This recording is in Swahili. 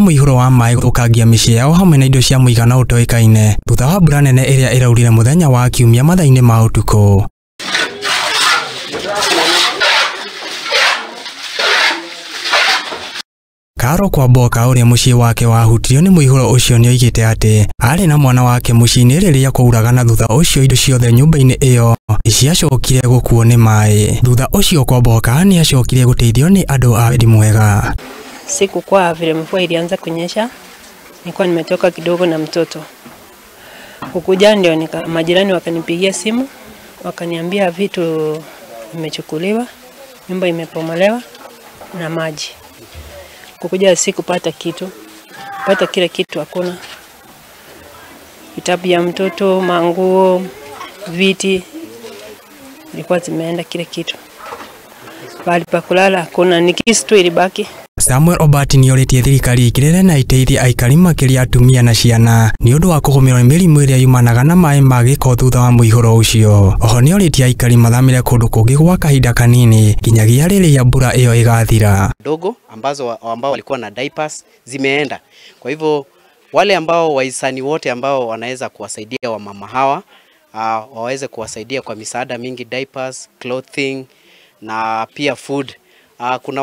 Mũihũro wa maĩ gũthũkangia mĩciĩ yao hamwe na indo cia mũigana ũtoĩkaine thutha wa mbura nene ĩrĩa ĩraurire mũthenya wa Kiumia mathaa-inĩ ma ũtukũ. Karo Kwamboka ũrĩa mũciĩ wake wahutirio nĩ mũihũro ũcio nĩoigĩte atĩ arĩ na mwana wake mũciĩ-inĩ rĩrĩa kwauraga na thutha ũcio indo ciothe nyũmba-inĩ ĩyo nĩciacokire gũkuo nĩ maĩ. Thutha ũcio Kwamboka nĩacokire gũteithio nĩ andũ a wendi mwega. Siku kwa vile mvua ilianza kunyesha, nilikuwa nimetoka kidogo na mtoto. Kukuja ndio majirani wakanipigia simu, wakaniambia vitu vimechukuliwa, nyumba imepomolewa na maji. Kukuja sikupata kitu. Pata kila kitu hakuna. Vitabu ya mtoto, manguo, viti ilikuwa zimeenda kila kitu. Bali pa kulala hakuna, ni kisu tu ilibaki. Samuel Obati nĩorĩtie thirikari ĩkĩrĩre na iteithie aikari makĩria atumia na ciana nĩ ũndũ wa kũgũmĩrwo nĩ mĩrimũ ĩrĩa yumanaga na maĩ ma gĩko thutha wa mũihũro ũcio. Oho nĩorĩtie aikari mathamĩre kũndũ kũngĩ gwa kahinda kanini nginyagia rĩrĩa mbura ĩyo ĩgathira. Dogo ambao walikuwa na diapers zimeenda. Kwa hivyo wale ambao wahisani wote ambao wanaweza kuwasaidia wamama hawa waweze kuwasaidia kwa misaada mingi, diapers, clothing na pia food. Kuna